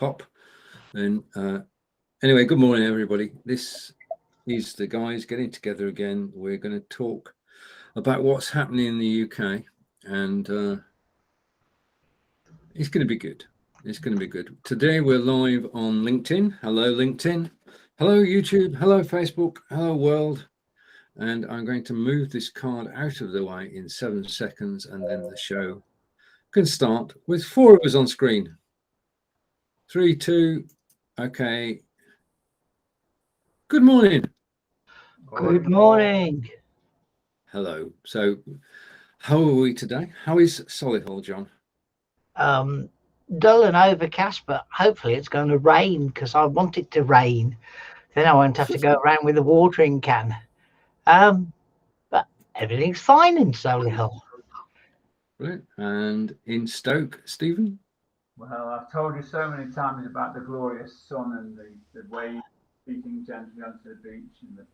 pop. And anyway, good morning, everybody. This is the guys getting together again. We're going to talk about what's happening in the UK, and it's going to be good. It's going to be good. Today we're live on LinkedIn. Hello, LinkedIn. Hello, YouTube. Hello, Facebook. Hello, world. And I'm going to move this card out of the way in 7 seconds, and then the show can start with 4 of us on screen. 3, 2, okay. Good morning. Good morning. Hello. So, how are we today? How is Solihull, John? Dull and overcast, but hopefully it's going to rain because I want it to rain. Then I won't have to go around with a watering can. But everything's fine in Solihull. Right. And in Stoke, Stephen? Well, I've told you so many times about the glorious sun and the waves beating gently onto the beach and the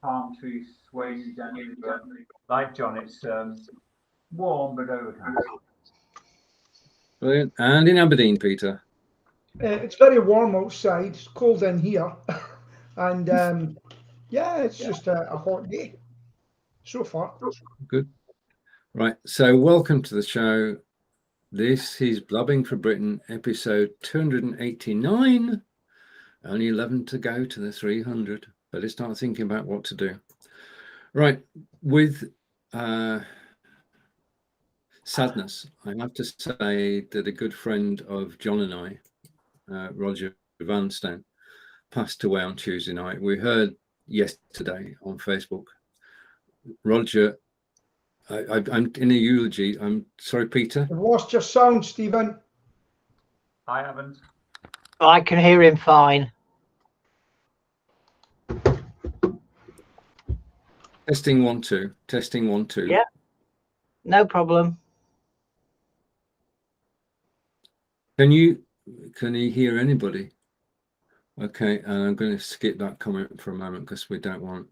palm trees swaying gently. But like John, it's warm but overcast. Brilliant. And in Aberdeen, Peter? It's very warm outside. It's cold in here. And yeah, it's just a hot day so far. Good. Right. So welcome to the show. This is Blabbing for Britain, episode 289. Only 11 to go to the 300. Better start thinking about what to do. Right. With sadness, I have to say that a good friend of John and I, Roger Vanstone, passed away on Tuesday night. We heard yesterday on Facebook. Roger, I'm in a eulogy. I'm sorry, Peter. You've lost your sound, Stephen. I haven't. I can hear him fine. Testing 1 2. Testing 1 2. Yeah, no problem. Can you hear anybody? Okay, and I'm going to skip that comment for a moment because we don't want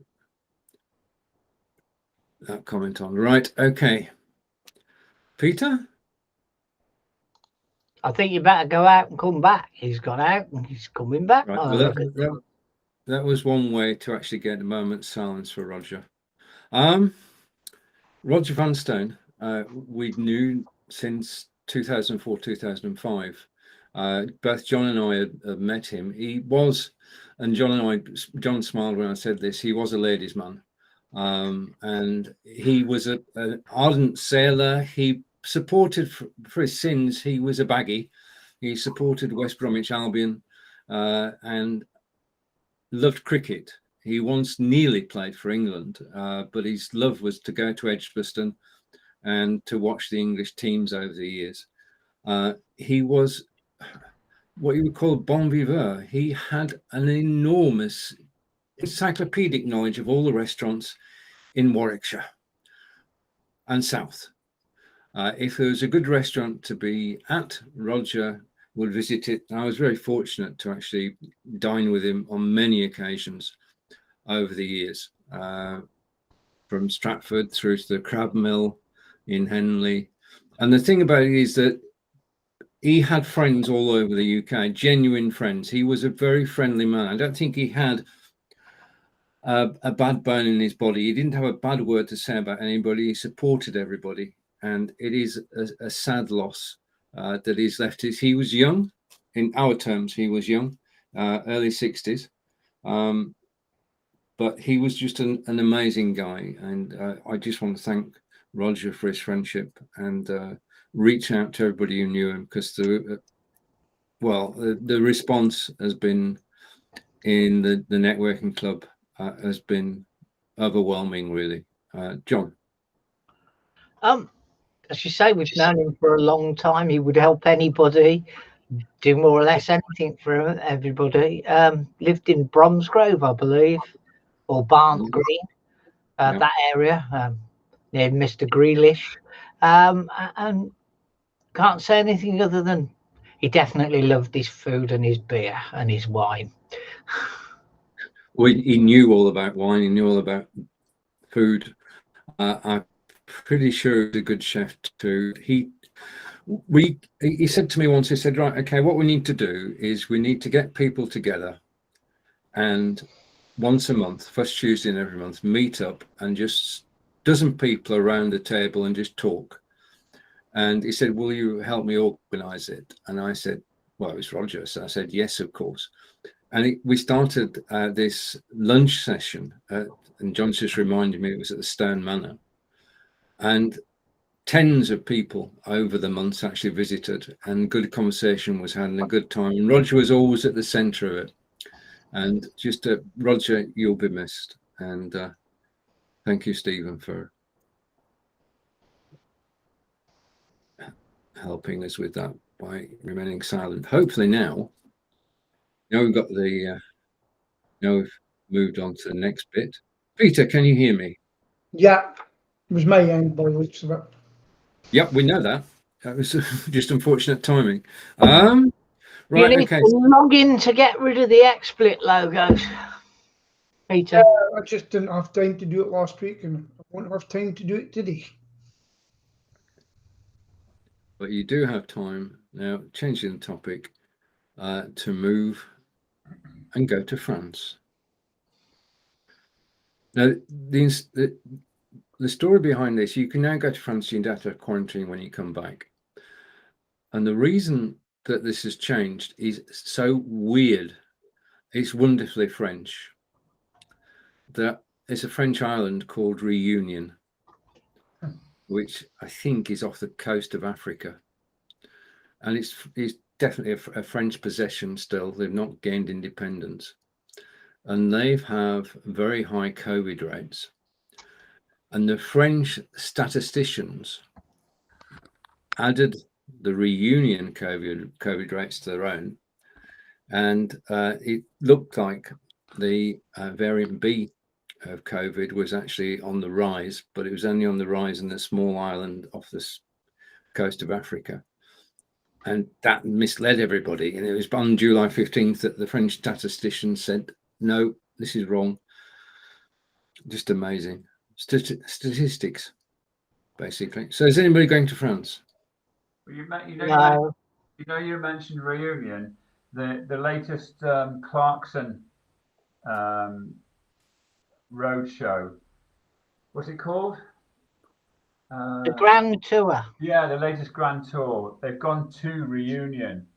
that comment on. Right, okay. Peter? I think you better go out and come back. He's gone out and he's coming back. Right, well, that was one way to actually get a moment's silence for Roger. Roger Vanstone, we knew since 2004, 2005. Both John and I had met him. He was, and John smiled when I said this, he was a ladies' man. And he was an ardent sailor. He supported, for his sins, he was a baggy. He supported West Bromwich Albion and loved cricket. He once nearly played for England, but his love was to go to Edgbaston and to watch the English teams over the years. He was what you would call a bon vivant. He had an enormous encyclopedic knowledge of all the restaurants in Warwickshire and South. If there was a good restaurant to be at, Roger would visit it. I was very fortunate to actually dine with him on many occasions over the years, from Stratford through to the Crab Mill in Henley. And the thing about it is that he had friends all over the UK, genuine friends. He was a very friendly man. I don't think he had a bad bone in his body. He didn't have a bad word to say about anybody. He supported everybody. And it is a sad loss that he's left. He was young, in our terms, he was young, early 60s. But he was just an amazing guy. And I just want to thank Roger for his friendship and reach out to everybody who knew him, because the response has been in the networking club has been overwhelming, really. John? As you say, we've known him for a long time. He would help anybody, do more or less anything for everybody. Lived in Bromsgrove, I believe, or Barnes Green, that area, near Mr. Grealish. And can't say anything other than he definitely loved his food and his beer and his wine. Well, he knew all about wine. He knew all about food. I'm pretty sure he was a good chef too. he said to me once, he said, right, okay, what we need to do is we need to get people together and once a month, first Tuesday in every month, meet up and just dozen people around the table and just talk. And he said, will you help me organize it? And I said, well, it was Roger. So I said, yes, of course. And we started this lunch session, and John's just reminded me it was at the Stone Manor. And tens of people over the months actually visited, and good conversation was had and a good time. And Roger was always at the centre of it. And just, Roger, you'll be missed. And thank you, Stephen, for helping us with that by remaining silent. Hopefully now, we've got the, we've moved on to the next bit. Peter, can you hear me? Yeah, it was my end by the looks of it. Yep, we know that. That was just unfortunate timing. Right, you need okay. to log in to get rid of the XSplit logos, Peter. I just didn't have time to do it last week, and I won't have time to do it today. But you do have time now, changing the topic, to move and go to France. Now, the story behind this, you can now go to France, you don't have to quarantine when you come back. And the reason that this has changed is so weird. It's wonderfully French. It's a French island called Reunion, which I think is off the coast of Africa. And it's definitely a French possession still. They've not gained independence. And they have very high COVID rates. And the French statisticians added the Reunion COVID rates to their own. And it looked like the variant B of COVID was actually on the rise, but it was only on the rise in a small island off the coast of Africa. And that misled everybody. And it was on July 15th that the French statisticians said, no, this is wrong. Just amazing. Statistics, basically. So is anybody going to France? Well, you mentioned Reunion. The latest Clarkson road show. What's it called? The Grand Tour. Yeah, the latest Grand Tour. They've gone to Reunion.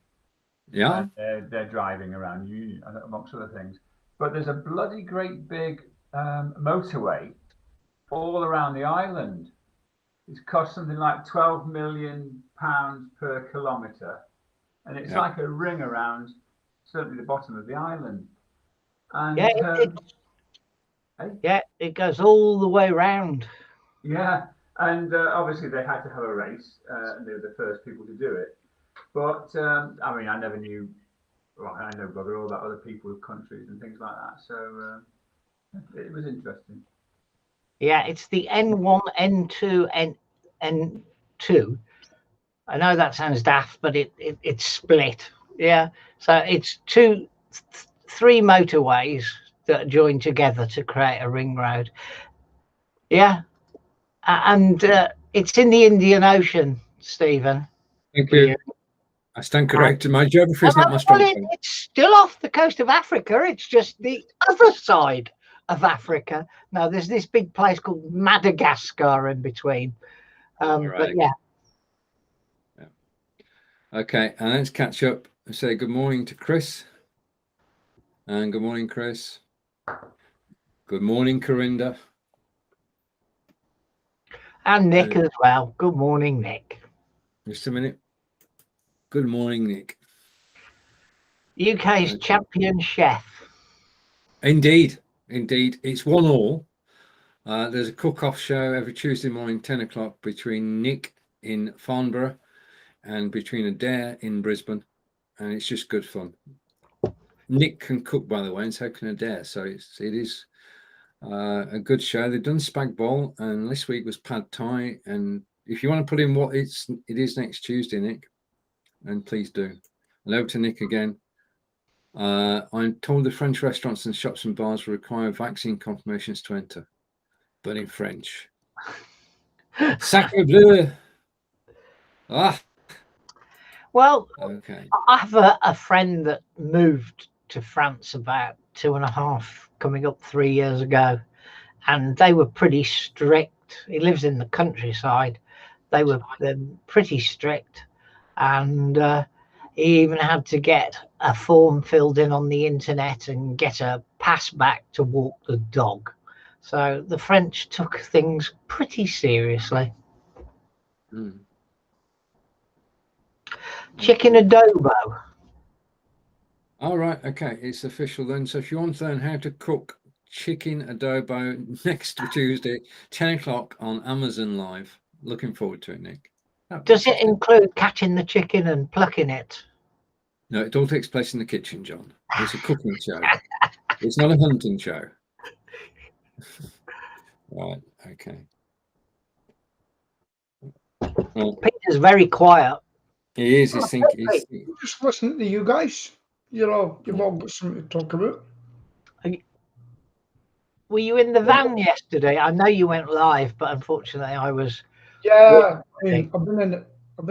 Yeah. They're driving around Union, amongst other things. But there's a bloody great big motorway all around the island. It's cost something like £12 million per kilometre. And it's like a ring around certainly the bottom of the island. And it goes all the way round. Yeah, and obviously they had to have a race, and they were the first people to do it. But I mean, I never knew. Well, I know bugger all about other people's countries and things like that. So it was interesting. Yeah, it's the N1, N2, N2. I know that sounds daft, but it's split. Yeah, so it's three motorways that are joined together to create a ring road. Yeah, and it's in the Indian Ocean, Stephen. Thank you. I stand corrected. My geography is not my strong point. It's still off the coast of Africa. It's just the other side of Africa. Now, there's this big place called Madagascar in between. Right. But yeah. Okay, and let's catch up and say good morning to Chris. And good morning, Chris. Good morning, Corinda. And Nick as well. Good morning, Nick. Just a minute. Good morning, Nick. UK's champion chef. Indeed. It's 1-1. There's a cook-off show every Tuesday morning, 10 o'clock, between Nick in Farnborough and between Adair in Brisbane. And it's just good fun. Nick can cook, by the way, and so can Adair. So it is a good show. They've done spag bol, and this week was pad thai. And if you want to put in what it is next Tuesday, Nick, and please do. And over to Nick again. I'm told the French restaurants and shops and bars will require vaccine confirmations to enter, but in French. Sacre bleu! Well, Okay. I have a friend that moved to France about 2.5, coming up 3 years ago, and they were pretty strict. He lives in the countryside. They were pretty strict, and he even had to get a form filled in on the internet and get a pass back to walk the dog. So the French took things pretty seriously. Mm. Chicken adobo. All right. Okay. It's official then. So if you want to learn how to cook chicken adobo next Tuesday, 10 o'clock on Amazon Live. Looking forward to it, Nick. That'd be Does it interesting. include catching the chicken and plucking it? No, it all takes place in the kitchen, John. It's a cooking show. It's not a hunting show. Right. Okay. Well, Peter's very quiet. he is. He's thinking. Just listening to you guys. You've all got something to talk about. Were you in the van yesterday? I know you went live, but unfortunately I was. Yeah, I mean, I've been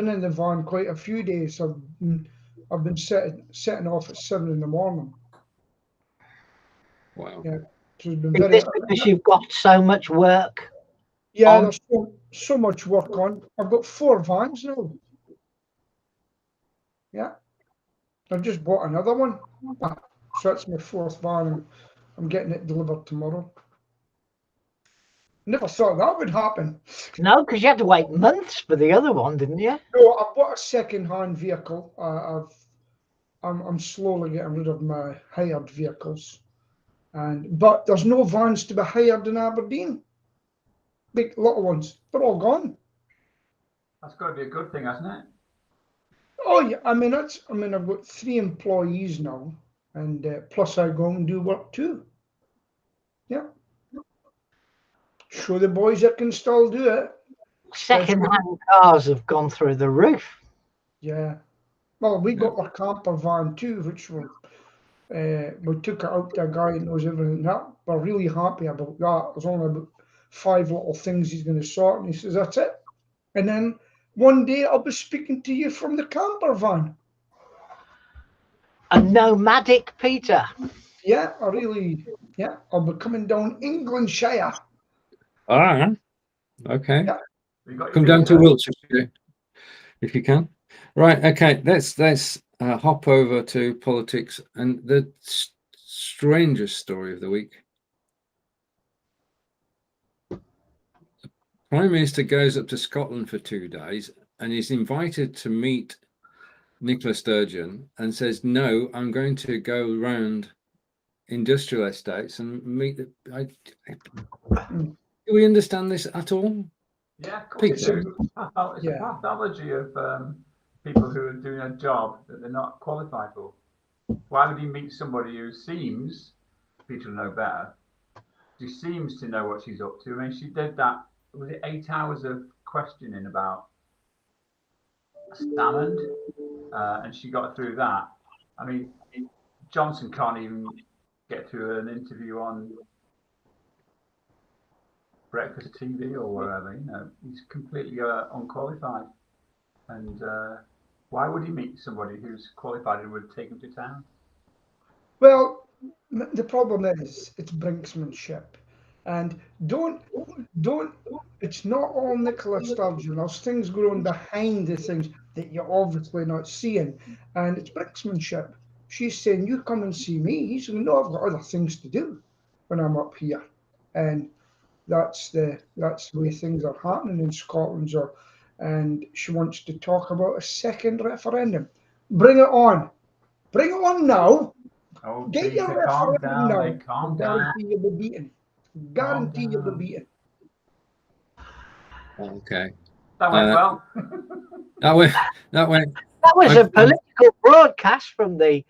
in the van quite a few days. I've been setting off at 7 in the morning. Wow. Yeah, so it's been Is very. this because you've got so much work? Yeah, there's so much work on. I've got 4 vans now. Yeah, I just bought another one. So that's my 4th van, and I'm getting it delivered tomorrow. Never thought that would happen. No, because you had to wait months for the other one, didn't you? No, I bought a second-hand vehicle. I'm slowly getting rid of my hired vehicles, but there's no vans to be hired in Aberdeen. Big little ones, they're all gone. That's got to be a good thing, hasn't it? Oh yeah, I mean I've got 3 employees now, and plus I go and do work too. Yeah, show the boys I can still do it. Second-hand cars have gone through the roof. Yeah, well we got our camper van too, which we took it out to a guy who knows everything. That we're really happy about that. There's only about 5 little things he's going to sort, and he says that's it. And then one day I'll be speaking to you from the camper van. A nomadic Peter. Yeah, I'll be coming down Englandshire. Ah, okay. Yeah. Come down to Wiltshire if you can. Right. Okay. Let's hop over to politics and the strangest story of the week. The Prime Minister goes up to Scotland for 2 days and is invited to meet Nicola Sturgeon and says, "No, I'm going to go around industrial estates and meet the." Do we understand this at all? Yeah, of course. Peter. It's a pathology of people who are doing a job that they're not qualified for. Why would he meet somebody who seems, Peter will know better, she seems to know what she's up to? I mean, she did that, was it 8 hours of questioning about Salmond, and she got through that. I mean, Johnson can't even get through an interview on breakfast TV or whatever. You know, he's completely unqualified. And why would he meet somebody who's qualified and would take him to town? Well, the problem is it's brinksmanship, and don't. It's not all Nicola Sturgeon. There's things going on behind the things that you're obviously not seeing, and it's brinksmanship. She's saying, "You come and see me." He's saying, "No, I've got other things to do when I'm up here," and that's the way things are happening in Scotland. And she wants to talk about a second referendum. Bring it on! Bring it on now! Oh, Get your Peter, calm referendum down, now. mate, calm I down. guarantee you'll be beaten. Guarantee you'll be down. beaten. Okay. That went well. That went. That was a political broadcast from the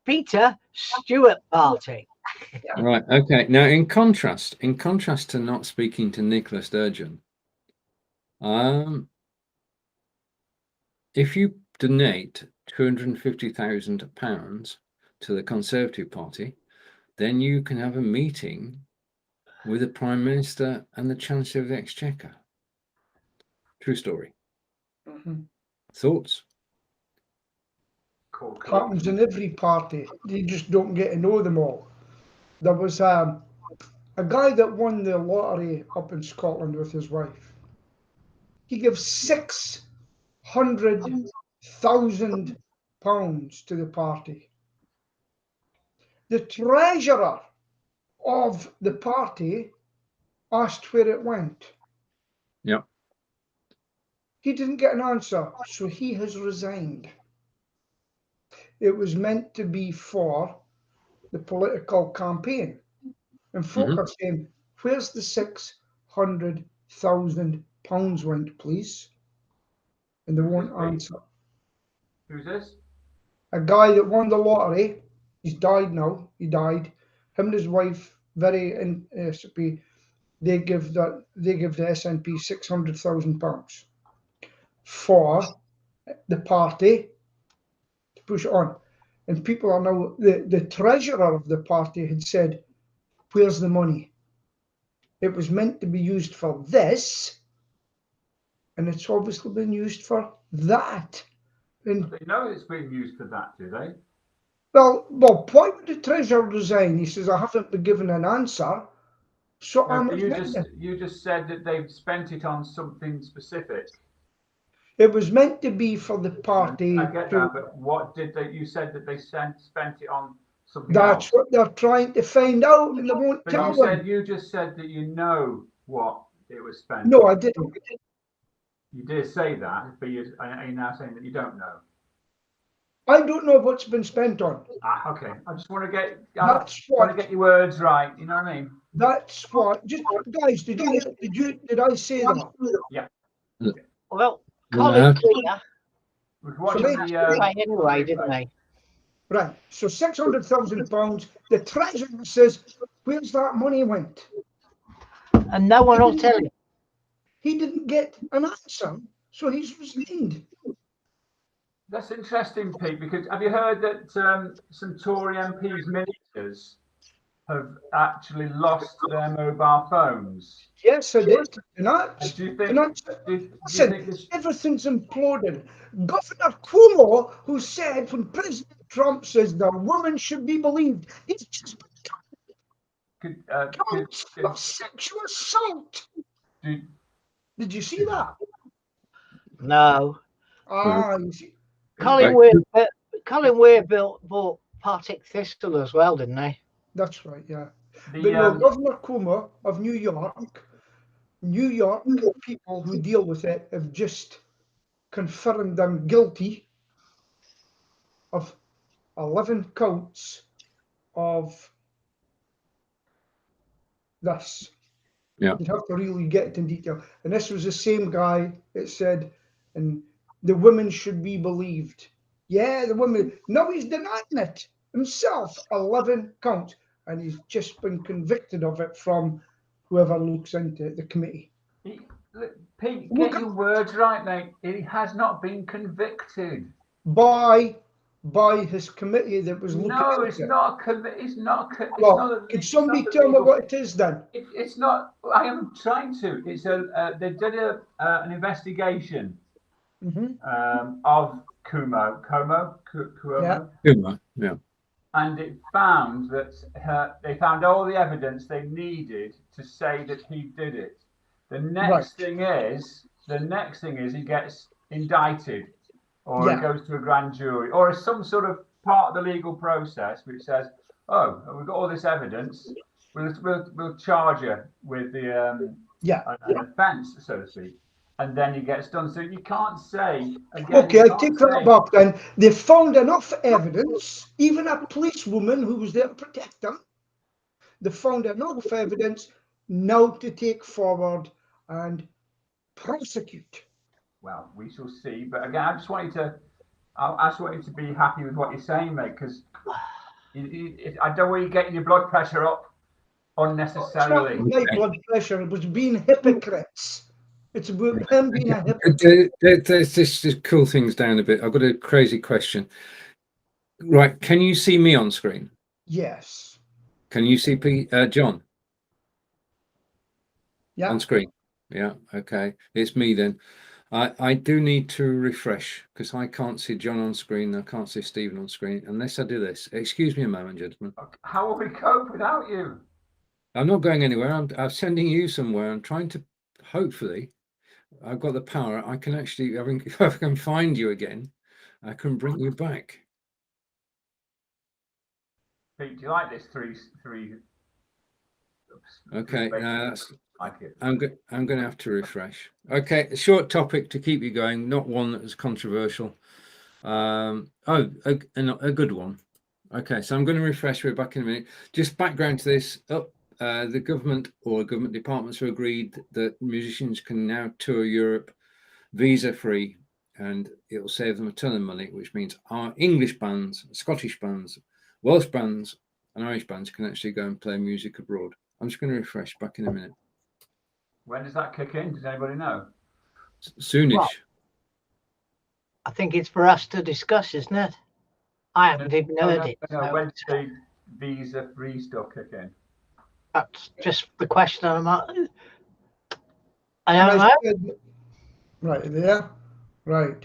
Peter Stewart party. Right. Okay. Now, in contrast to not speaking to Nicola Sturgeon, if you donate £250,000 to the Conservative Party, then you can have a meeting with the Prime Minister and the Chancellor of the Exchequer. True story. Mm-hmm. Thoughts? called happens corruption. in every party. You just don't get to know them all. There was a guy that won the lottery up in Scotland with his wife. He gave £600,000 to the party. The treasurer of the party asked where it went. Yeah. He didn't get an answer, so he has resigned. It was meant to be for the political campaign. And folk are saying, where's the £600,000 went, please? And they won't answer. Who's this? A guy that won the lottery, he's died now, he died. Him and his wife, very in they give the SNP £600,000 for the party to push it on. And people are now, the treasurer of the party had said, where's the money? It was meant to be used for this, and it's obviously been used for that. And They know it's being used for that, do they? well, why would the treasurer resign? He says, I haven't been given an answer, so I'm resigning. You just said that they've spent it on something specific. It was meant to be for the party. I get that, but what did they? You said that they spent it on something That's else. what they're trying to find out, and they won't But tell you them. said you just said that you know what it was spent. No, on. I didn't. You did say that, but you're now saying that you don't know. I don't know what's been spent on. Okay. I just want to get. That's want what. to get your words right. You know what I mean? That's what. Just guys, did I say that? Yeah. Well, No. Colin Clear Was watching Sorry? the. anyway, didn't they? Right. So £600,000. The treasurer says, "Where's that money went?" And no one will tell him. He didn't get an answer, so he's resigned. That's interesting, Pete, because have you heard that some Tory MPs, ministers, have actually lost their mobile phones? Yes, I did. And Do you think? listen, everything's imploded. Governor Cuomo, who said when President Trump says the woman should be believed, it's just of sexual assault. Did you see that? No. You see. Colin Weir bought Partick Thistle as well, didn't they? That's right, yeah. But no, Governor Cuomo of New York people who deal with it have just confirmed them guilty of 11 counts of this. Yeah. You'd have to really get it in detail. And this was the same guy that said, and the women should be believed. Yeah, the women. No, he's denying it himself. 11 counts. And he's just been convicted of it from whoever looks into it, the committee. Pete, get your words right, mate. He has not been convicted. By his committee that was looking at it. No, it's not a committee. It's not. Could somebody tell me what it is then? It's not. I am trying to. It's they did an investigation of Cuomo. Yeah. And it found that they found all the evidence they needed to say that he did it. The next thing is he gets indicted, or it goes to a grand jury, or some sort of part of the legal process which says, "Oh, we've got all this evidence. We'll charge you with an offence, so to speak." And then he gets done. So you can't say again. Okay, I take that back then. They found enough evidence, even a policewoman who was there to protect them. They found enough evidence now to take forward and prosecute. Well, we shall see. But again, I just want you to be happy with what you're saying, mate, because I don't want you getting your blood pressure up unnecessarily. It's not my blood pressure. It was being hypocrites. It's about him being a hypocrite. Let's just cool things down a bit. I've got a crazy question. Right, can you see me on screen? Yes. Can you see John? Yeah. On screen? Yeah, okay. It's me then. I do need to refresh because I can't see John on screen. I can't see Stephen on screen unless I do this. Excuse me a moment, gentlemen. How will we cope without you? I'm not going anywhere. I'm sending you somewhere. I'm trying to, hopefully, I've got the power. I can actually, if I can find you again, I can bring you back. Pete, do you like this three? Okay, that's. Like it. I'm going to have to refresh. Okay, a short topic to keep you going, not one that is controversial. A good one. Okay, so I'm going to refresh. We're back in a minute. Just background to this. The government or government departments have agreed that musicians can now tour Europe visa-free, and it'll save them a ton of money, which means our English bands, Scottish bands, Welsh bands, and Irish bands can actually go and play music abroad. I'm just going to refresh. Back in a minute. When does that kick in? Does anybody know? Soonish. Well, I think it's for us to discuss, isn't it? I haven't even heard it. No, So when does the visa-free stuff kick in? that's just the question. I don't know. Right there. Right.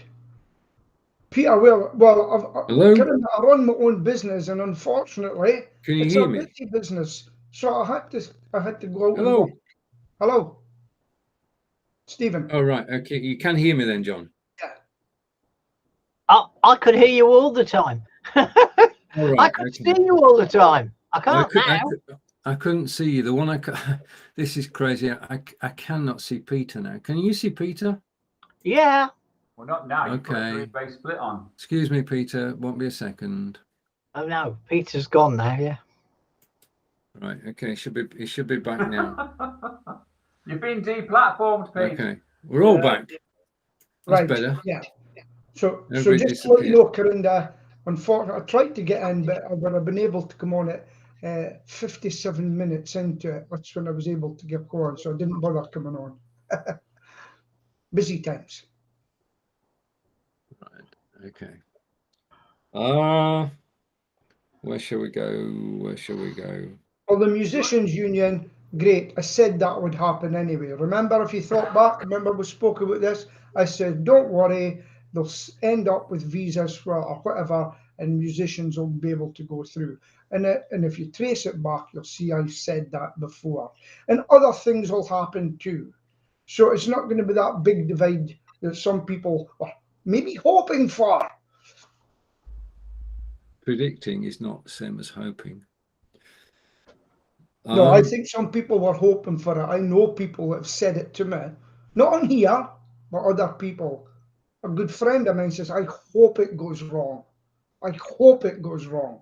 Peter, well, Hello? I run my own business, and unfortunately, Can you it's hear a me? busy business. So I had to go out and Hello? work. Hello? Stephen? Oh, right. Okay. You can hear me then, John. I could hear you all the time. All right. I could see you all the time. I can't now. I couldn't see you. The one this is crazy. I cannot see Peter now. Can you see Peter? Yeah. Well, not now. You put a Okay. three-way split on. Excuse me, Peter. Won't be a second. Oh no, Peter's gone now. Yeah. Right. Okay. It should be back now. You've been deplatformed, Pete. Okay. We're all back. That's Right. better. Yeah. So Everybody just to let you disappeared. know, Corinda, unfortunately, I tried to get in, but I've been able to come on at 57 minutes into it. That's when I was able to get on, so I didn't bother coming on. Busy times. Right. Okay. Where shall we go? Where shall we go? Well, the Musicians Union, great. I said that would happen anyway. Remember, if you thought back, remember we spoke about this? I said, don't worry, they'll end up with visas or whatever, and musicians will be able to go through. And if you trace it back, you'll see I've said that before. And other things will happen too. So it's not going to be that big divide that some people are maybe hoping for. Predicting is not the same as hoping. No, I think some people were hoping for it. I know people that have said it to me, not on here, but other people. A good friend of mine says, I hope it goes wrong. I hope it goes wrong.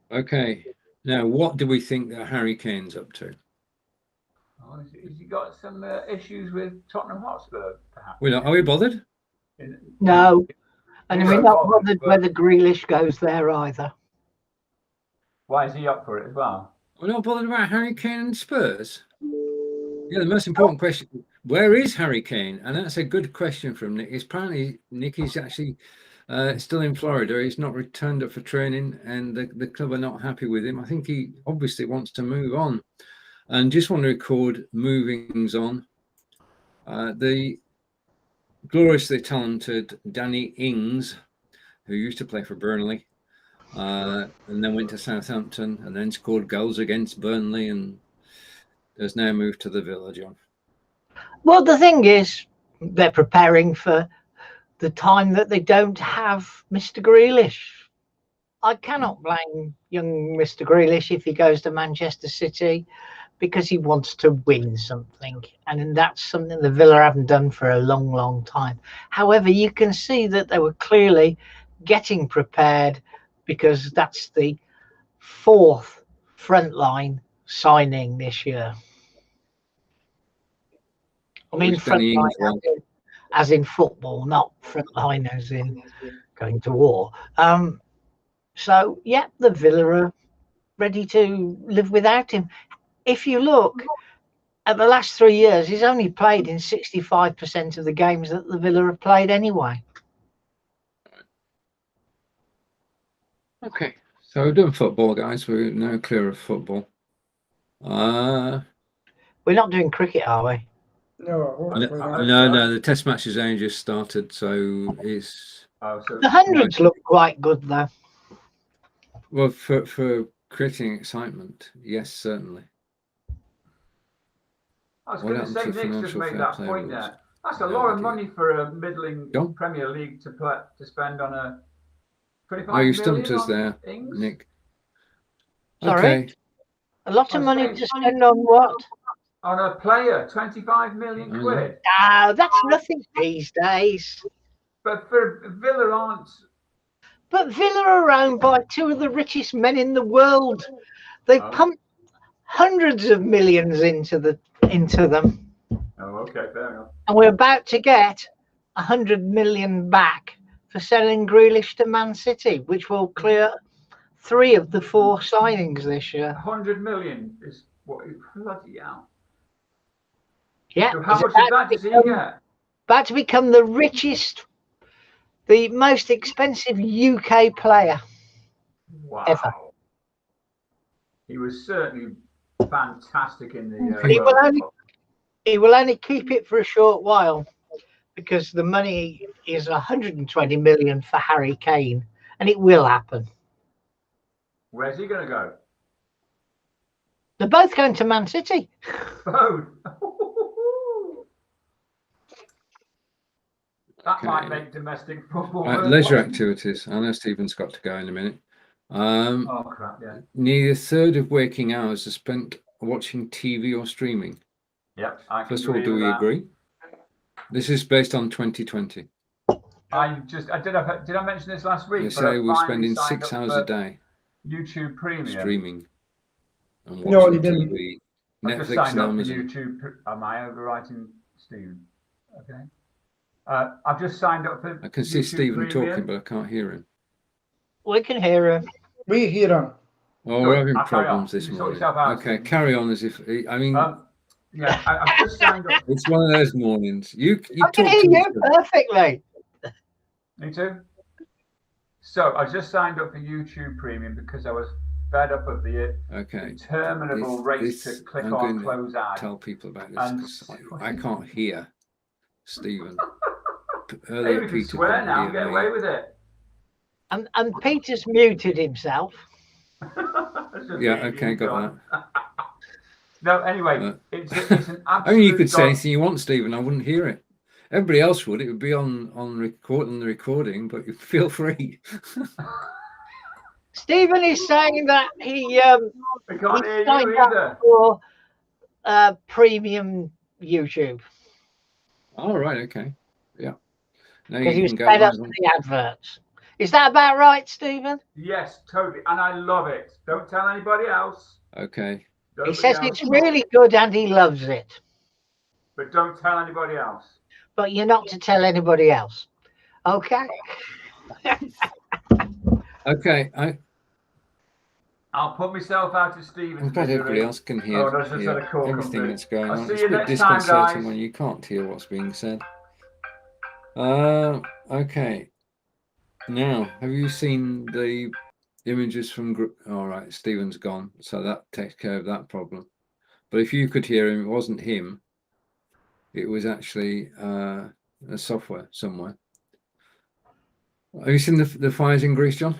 Okay. Now, what do we think that Harry Kane's up to? Oh, has he got some issues with Tottenham Hotspur, perhaps? Are we bothered? No. And We we're weren't not bothered, bothered but whether Grealish goes there either. why is he up for it as well? We're not bothered about Harry Kane and Spurs. Yeah, the most important question, where is Harry Kane? And that's a good question from Nick. Apparently, Nick is actually still in Florida. He's not returned up for training, and the club are not happy with him. I think he obviously wants to move on. And just want to record movings on. The gloriously talented Danny Ings, who used to play for Burnley, and then went to Southampton, and then scored goals against Burnley, and has now moved to the Villa, John. Well, the thing is, they're preparing for the time that they don't have Mr. Grealish. I cannot blame young Mr. Grealish if he goes to Manchester City, because he wants to win something. And that's something the Villa haven't done for a long, long time. However, you can see that they were clearly getting prepared, because that's the fourth frontline signing this year. I mean, frontline as in football, not frontline as in going to war. So, yeah, the Villa are ready to live without him. If you look at the last 3 years, he's only played in 65% of the games that the Villa have played anyway. Okay, so we're done football, guys. We're now clear of football. We're not doing cricket, are we? No, hopefully not. No, the test match has only just started, so it's Oh, so The hundreds look quite good though. well for creating excitement. Yes, certainly. I was What going to happened say, to the Nick's just financial made fair that play point rules? there. That's a No lot of idea. money for a middling John? Premier League to spend on a 25 Oh, you million stumped us on there, Ings. Nick. Sorry? Okay. A lot I of was money saying- to spend on what? On a player, 25 million Oh, quid. No, that's nothing these days. But for Villa aren't. But Villa are owned by two of the richest men in the world. They Oh. pump hundreds of millions into them, Oh, okay, fair enough. and we're about to get 100 million back for selling Grealish to Man City, which will clear 3 of the 4 signings this year. 100 million is what? Bloody hell. Yeah, So how he's much of that does he get? about to become the richest, the most expensive UK player. Wow. Ever. He was certainly fantastic in the But he will World only Cup. he will only keep it for a short while because the money is 120 million for Harry Kane, and it will happen. Where's he going to go? They're both going to Man City. Both. That Okay. might make domestic football. Leisure worthwhile. activities. I know Stephen's got to go in a minute. Oh crap! Yeah. Nearly a third of waking hours are spent watching TV or streaming. Yep. I can First of all, agree do with we that. agree? This is based on 2020. Did I mention this last week? They But say I we're finally spending signed 6 up hours for a day YouTube Premium. streaming and No, watching you didn't. TV. I've just Netflix signed and up for Amazon. YouTube. Am I overwriting Stephen? Okay. I've just signed up for I can see YouTube Stephen Premium. talking, but I can't hear him. We can hear him. We hear him. Oh, Good. we're having I'll carry on. problems this You sort morning. yourself out, Okay, Stephen. carry on as if I mean Yeah, I've just signed up. it's one of those mornings. You I can talk hear to you us. perfectly. Me too. So I just signed up for YouTube Premium because I was fed up of the Okay. interminable race to click I'm on going close to ad. tell people about this And because I can't hear Stephen. Maybe Earlier, we can Peter swear couldn't now hear and get me. away with it. And Peter's muted himself. That's just Yeah, me, okay, you, got John. that. No, anyway, it's an absolute. I mean, you could say god- anything you want, Stephen. I wouldn't hear it. Everybody else would. It would be on the recording, but you feel free. Stephen is saying that he I can't hear signed you up either. for premium YouTube All right, okay, yeah. Now because he you was can go fed up live with on. the adverts. Is that about right, Stephen? Yes, totally, and I love it. Don't tell anybody else. Okay, He Nobody says else. it's really good and he loves it, But don't tell anybody else. but you're not to tell anybody else. Okay. okay. I'll put myself out of Stephen's I'm glad everybody misery. else can hear, Oh, that's just had a call come everything through. that's going I'll on. see It's you a bit next time, disconcerting guys. when you can't hear what's being said. Okay. Now, have you seen the images from? All right, Stephen's gone, so that takes care of that problem. But if you could hear him, it wasn't him. It was actually a software somewhere. Have you seen the fires in Greece, John?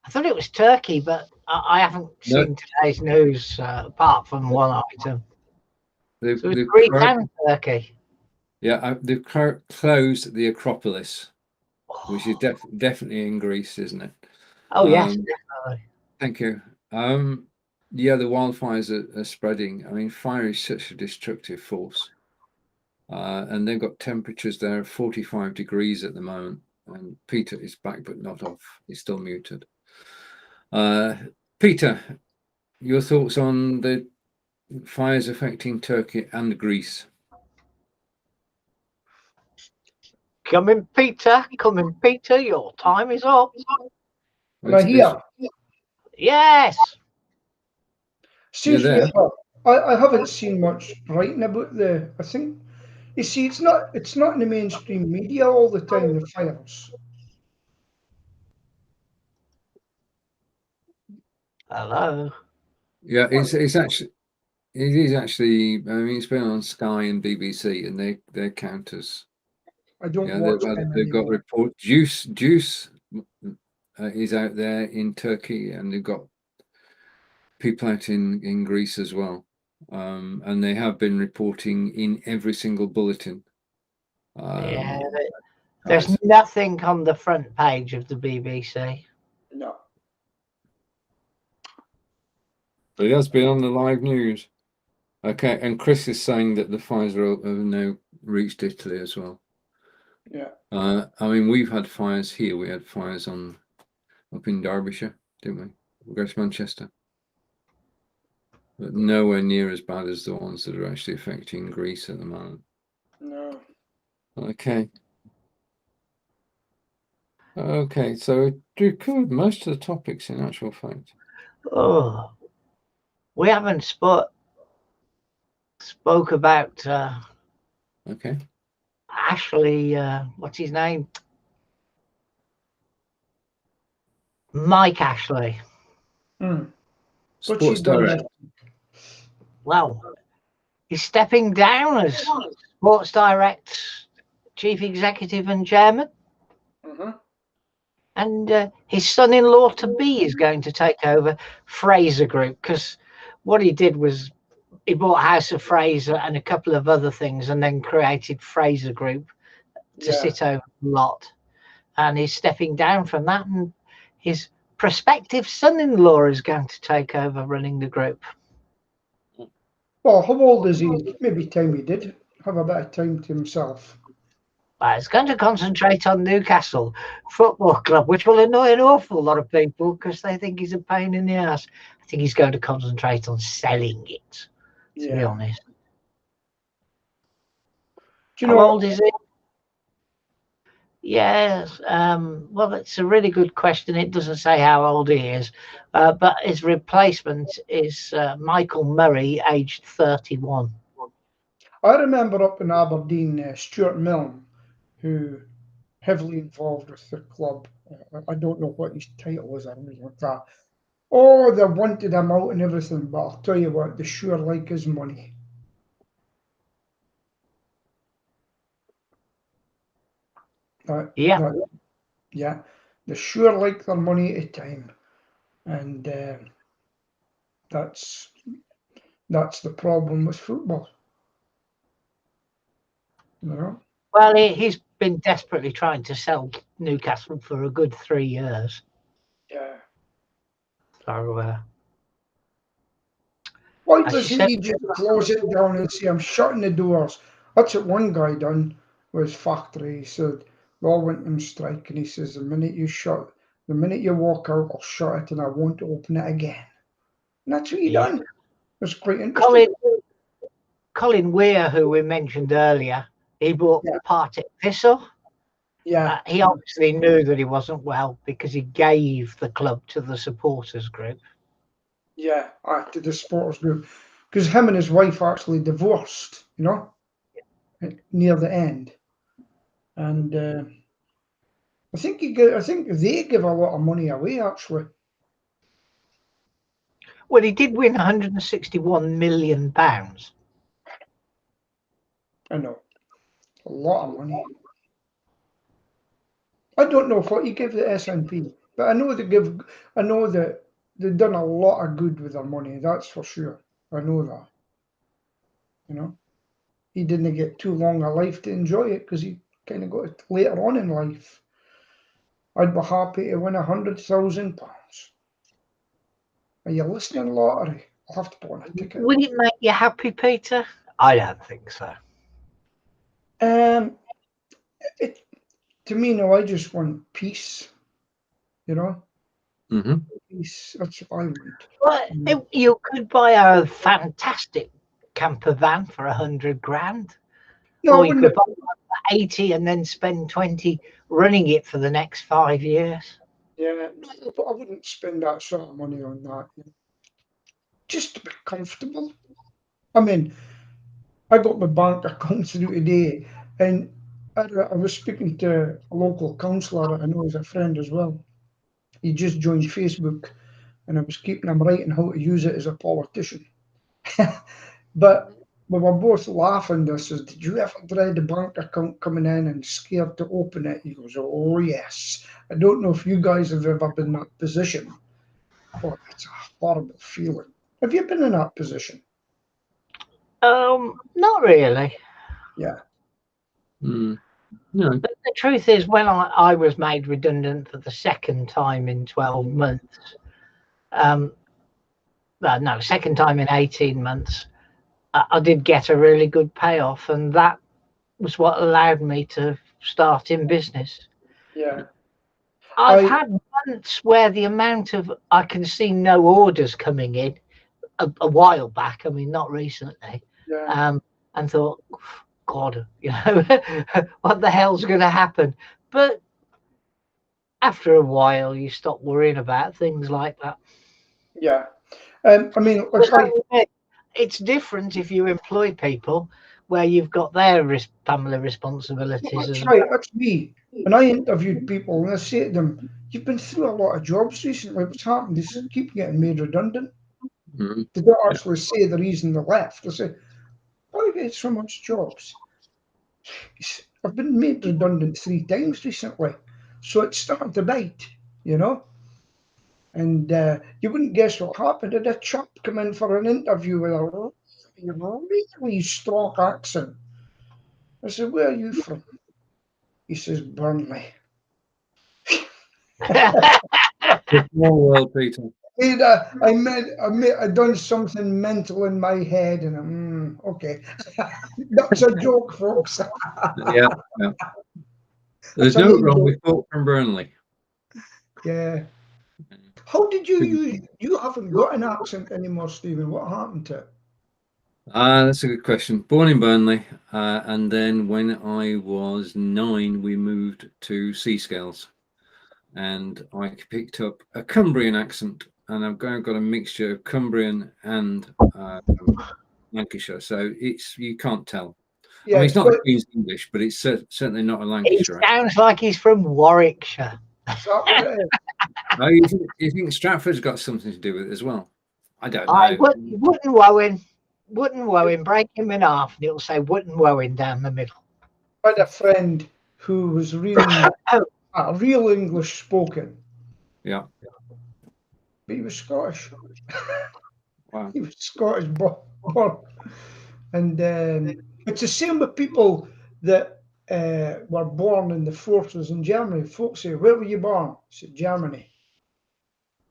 I thought it was Turkey, but I haven't seen today's news apart from one item. So it was Greece and Turkey. Yeah, they've closed the Acropolis, which is definitely in Greece, isn't it? Oh, yes, definitely. Thank you. Yeah, the wildfires are spreading. I mean, fire is such a destructive force. And they've got temperatures there of 45 degrees at the moment. And Peter is back, but not off. He's still muted. Peter, your thoughts on the fires affecting Turkey and Greece? Come in, Peter. Come in, Peter. Your time is up. Am I here? Yes. Seriously, I haven't seen much writing about I think, you see, it's not in the mainstream media all the time, the fires. Hello. Yeah, it's actually, It is actually. I mean, it's been on Sky and BBC, and they're counters. I don't Yeah, watch they've them got anymore. report. Juice is out there in Turkey, and they've got people out in Greece as well. And they have been reporting in every single bulletin. Yeah, there's nothing on the front page of the BBC. No. But it has been on the live news. Okay, and Chris is saying that the fires have now reached Italy as well. Yeah. I mean, we've had fires here. We had fires up in Derbyshire, didn't we? West Manchester. But nowhere near as bad as the ones that are actually affecting Greece at the moment. No. Okay. Okay, so we covered most of the topics in actual fact. Oh, we haven't spoke about Okay. Ashley. What's his name? Mike Ashley. What's he Sports done Direct. Well, he's stepping down as Sports Direct Chief Executive and Chairman. And his son-in-law to be is going to take over Fraser Group, because what he did was he bought House of Fraser and a couple of other things and then created Fraser Group to sit over the lot. And he's stepping down from that, and his prospective son-in-law is going to take over running the group. Well, how old is he? Maybe time he did have a bit of time to himself. He's going to concentrate on Newcastle Football Club, which will annoy an awful lot of people because they think he's a pain in the ass. I think he's going to concentrate on selling it, to be honest. Do you How know, old is he? Yes. Well, it's a really good question. It doesn't say how old he is, but his replacement is Michael Murray, aged 31. I remember up in Aberdeen, Stuart Milne, who heavily involved with the club. I don't know what his title was or anything like that. Oh, they wanted him out and everything, but I'll tell you what, they sure like his money. Yeah. Yeah, they sure like their money at a time, and that's the problem with football. You know? Well, he's been desperately trying to sell Newcastle for a good 3 years. Yeah. So, why doesn't he just close it down and say, I'm shutting the doors? That's what one guy done with his factory. He said, they all went on strike, and he says, the minute you walk out, I'll shut it and I won't open it again. And that's what he done. It was quite interesting. Colin Weir, who we mentioned earlier, he bought part at Thistle. Yeah. He obviously knew that he wasn't well because he gave the club to the supporters group. Yeah, to the supporters group. Because him and his wife actually divorced, you know, near the end. And I think they give a lot of money away, actually. Well, he did win £161 million. I know. A lot of money. I don't know what he gave the SNP, but I know that they've done a lot of good with their money, that's for sure. I know that. You know. He didn't get too long a life to enjoy it because he kind of got it later on in life. I'd be happy to win £100,000. Are you listening, lottery? I'll have to put on a ticket. Would it make you happy, Peter? I don't think so. To me, no, I just want peace. You know? Mm-hmm. Peace. That's what I want. Well, you could buy a fantastic camper van for 100 grand. No, or you could buy one for 80 and then spend 20 running it for the next 5 years. Yeah, but I wouldn't spend that sort of money on that. Just to be comfortable. I mean, I got my bank account through today, and I was speaking to a local councillor that I know is a friend as well. He just joined Facebook, and I was keeping him right on how to use it as a politician. But we were both laughing. I says, did you ever dread a bank account coming in and scared to open it? He goes, oh yes. I don't know if you guys have ever been in that position, but it's a horrible feeling. Have you been in that position? Not really. Yeah. Mm. No. But the truth is, when I was made redundant for the second time in 12 months, well, no, second time in 18 months, I did get a really good payoff, and that was what allowed me to start in business. Yeah. I've had months where the amount of, I can see no orders coming in a while back, I mean, not recently, Yeah. and thought, God, you know, what the hell's going to happen? But after a while, you stop worrying about things like that. Yeah. I mean, it's different if you employ people where you've got their family responsibilities. That's right. That's me. When I interviewed people, and I say to them, "You've been through a lot of jobs recently. What's happened? They keep getting made redundant." Mm. They don't actually say the reason they left. They say, "Why do you get so much jobs?" I've been made redundant 3 times recently, so it's starting to bite, you know. And you wouldn't guess what happened. I had a chap come in for an interview with a really strong accent. I said, "Where are you from?" He says, "Burnley." Small world, Peter. I done something mental in my head, and okay, that's a joke, folks. Yeah. There's That's a no wee wrong joke. with folk from Burnley. Yeah. How did you haven't got an accent anymore, Stephen? What happened to it? That's a good question. Born in Burnley, and then when I was 9, we moved to Seascales, and I picked up a Cumbrian accent, and I've got a mixture of Cumbrian and Lancashire, so you can't tell. I Yeah, mean, it's not but the Queen's English, but it's certainly not a He Lancashire accent. sounds like he's from Warwickshire. is that what it is? Oh, you think Stratford's got something to do with it as well? I don't I know. wouldn't Wowen, break him in half, and it'll say Wouldn't Wowen down the middle. I had a friend who was really real English spoken, Yeah. but he was Scottish. Wow. He was Scottish born. And it's the same with people that were born in the forces in Germany. Folks say, "Where were you born?" I said, "Germany."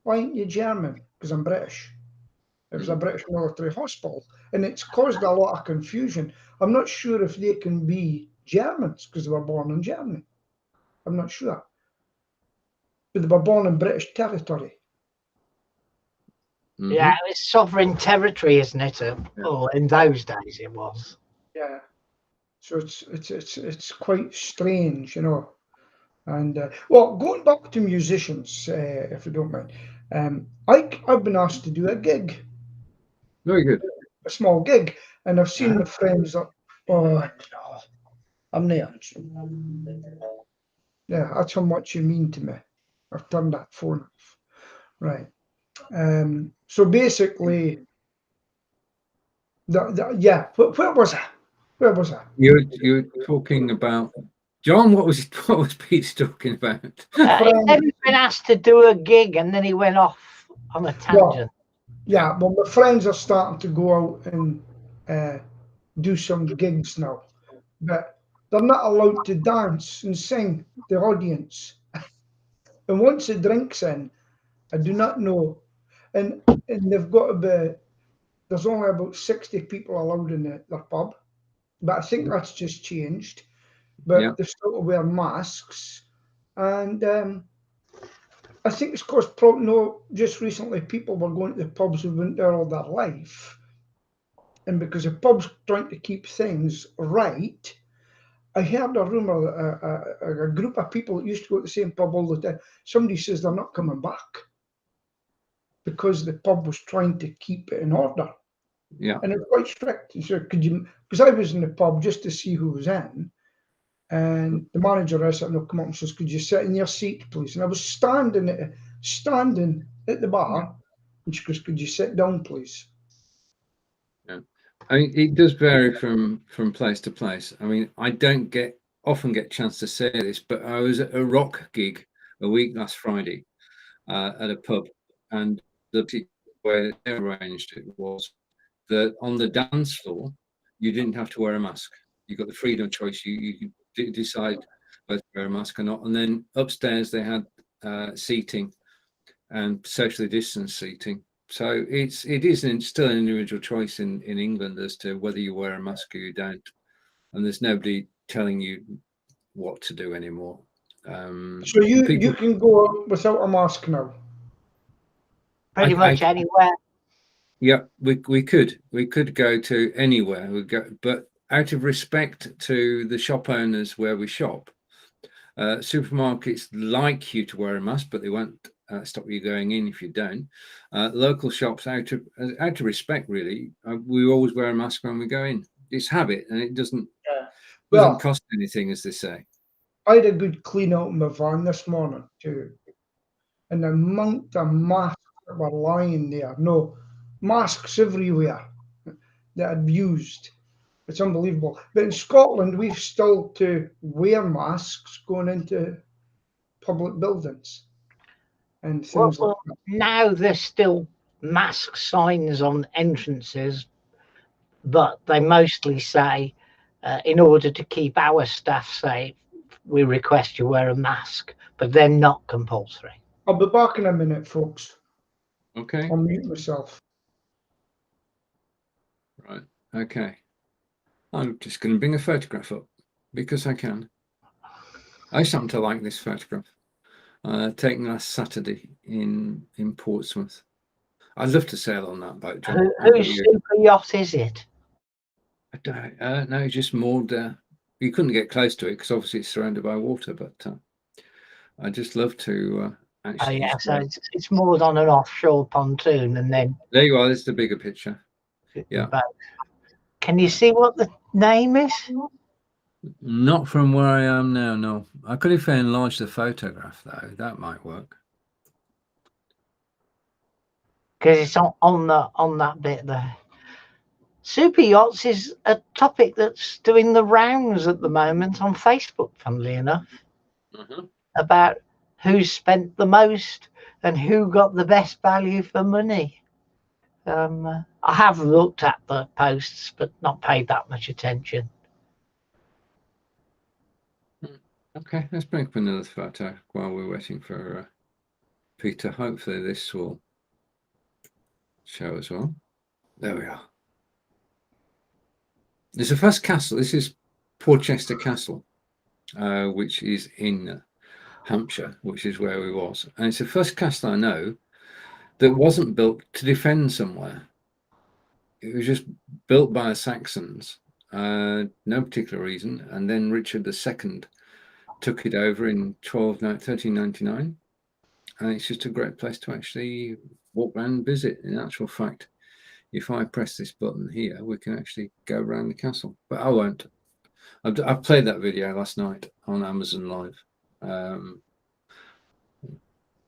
"Why ain't you German?" "Because I'm British." It was a British military hospital, and it's caused a lot of confusion. I'm not sure if they can be Germans because they were born in Germany. I'm not sure. But they were born in British territory. Mm-hmm. Yeah, it's sovereign territory, isn't it? Oh, in those days it was. Yeah. So it's quite strange, you know. And well, going back to musicians, if you don't mind, I've been asked to do a gig, Very good. a small gig, and I've seen my friends that, oh no, I'm not answering. Yeah, that's how much you mean to me. I've turned that phone off. Right. So basically, yeah. Where was I? Where was I? You're talking about John. What was Peter talking about? He's been asked to do a gig, and then he went off on a tangent. Yeah, well, my friends are starting to go out and do some gigs now, but they're not allowed to dance and sing the audience. And once the drink's in, I do not know. And they've got to be, there's only about 60 people allowed in their pub, but I think that's just changed. But they've still to wear masks. And I think it's because just recently people were going to the pubs who've been there all their life. And because the pub's trying to keep things right, I heard a rumour that a group of people that used to go to the same pub all the time, somebody says they're not coming back because the pub was trying to keep it in order. Yeah. And it's quite strict. He said, "Could you?" Because I was in the pub just to see who was in, and the manager I said, "No, come up," and says, "Could you sit in your seat, please?" And I was standing at the bar, and she goes, "Could you sit down, please?" Yeah. I mean, it does vary from place to place. I mean, I don't often get a chance to say this, but I was at a rock gig a week last Friday at a pub, and the way they arranged it was that on the dance floor you didn't have to wear a mask. You got the freedom of choice. You could decide whether to wear a mask or not. And then upstairs they had seating and socially distanced seating. So it is still an individual choice in England as to whether you wear a mask or you don't, and there's nobody telling you what to do anymore. So you can go out without a mask now. Pretty much anywhere. Yeah, we could go to anywhere. We go, but out of respect to the shop owners where we shop, supermarkets like you to wear a mask, but they won't stop you going in if you don't. Local shops, out of respect, really, we always wear a mask when we go in. It's habit, and it doesn't cost anything, as they say. I had a good clean out in my van this morning too, and the amount of masks that were lying there. No, masks everywhere that I'd used. It's unbelievable. But in Scotland, we've still to wear masks going into public buildings and things like that. Now there's still mask signs on entrances, but they mostly say, in order to keep our staff safe, we request you wear a mask, but they're not compulsory. I'll be back in a minute, folks. Okay. I'll mute myself. Right. Okay. I'm just going to bring a photograph up because I can. I happen to like this photograph. Taken last Saturday in Portsmouth. I'd love to sail on that boat, John. Whose super yacht is it? I don't no, just moored. You couldn't get close to it because obviously it's surrounded by water, but I just love to actually. Oh yeah, so it's moored on an offshore pontoon, and then there you are. There's the bigger picture. Yeah. Can you see what the name is? Not from where I am now, no. I could if I enlarge the photograph though, that might work. Because it's on that bit there. Super yachts is a topic that's doing the rounds at the moment on Facebook, funnily enough, about who spent the most and who got the best value for money. I have looked at the posts, but not paid that much attention. Okay, let's bring up another photo while we're waiting for Peter. Hopefully this will show as well. There we are. There's a first castle. This is Porchester Castle, which is in Hampshire, which is where we was. And it's the first castle I know that wasn't built to defend somewhere. It was just built by the Saxons, no particular reason. And then Richard II took it over in 1399, and it's just a great place to actually walk around and visit. In actual fact, if I press this button here, we can actually go around the castle, but I won't. I've played that video last night on Amazon Live,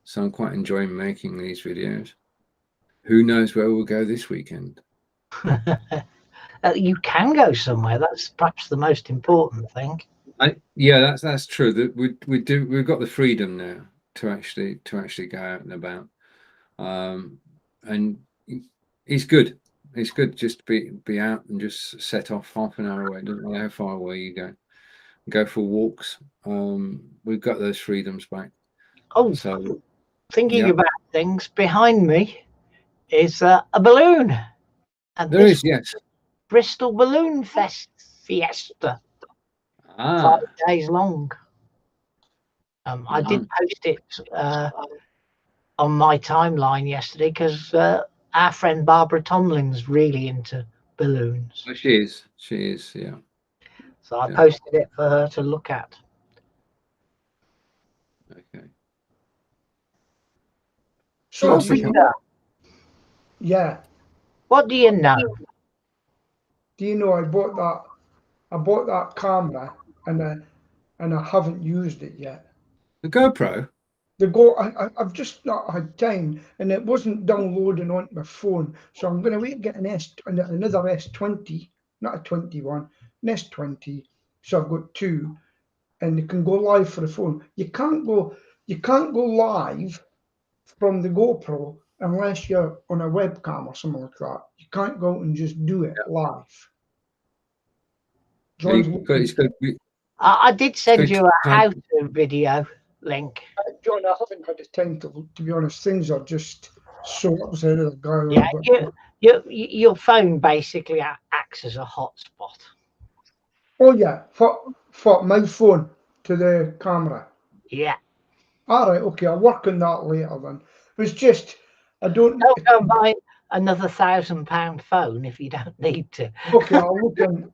so I'm quite enjoying making these videos. Who knows where we'll go this weekend? You can go somewhere. That's perhaps the most important thing. Yeah, that's true. That we've got the freedom now to actually go out and about, and it's good. It's good just to be out and just set off half an hour away. Doesn't matter how far away you go for walks. We've got those freedoms back. Oh, so thinking about things, behind me is a balloon. And there is, yes. Bristol Balloon Fiesta. 5 days long. I did post it on my timeline yesterday because our friend Barbara Tomlin's really into balloons. Oh, she is, yeah. So I posted it for her to look at. Okay. So Peter, yeah. What do you know? Do you know I bought that camera and I haven't used it yet. The GoPro? I've just not had time, and it wasn't downloading onto my phone, so I'm going to wait and get another S20, not a 21, an S20. So I've got two, and it can go live for the phone. You can't go live from the GoPro unless you're on a webcam or something like that. You can't go out and just do it live. John's It's got to be, I did send you a time- how-to video link. John, I haven't had the time to be honest. Things are just so upset with the guy. Yeah, your phone basically acts as a hotspot. Oh yeah, for my phone to the camera. Yeah. All right, okay, I'll work on that later then. It was just I don't. Don't go and buy another £1,000 phone if you don't need to. Okay, I'll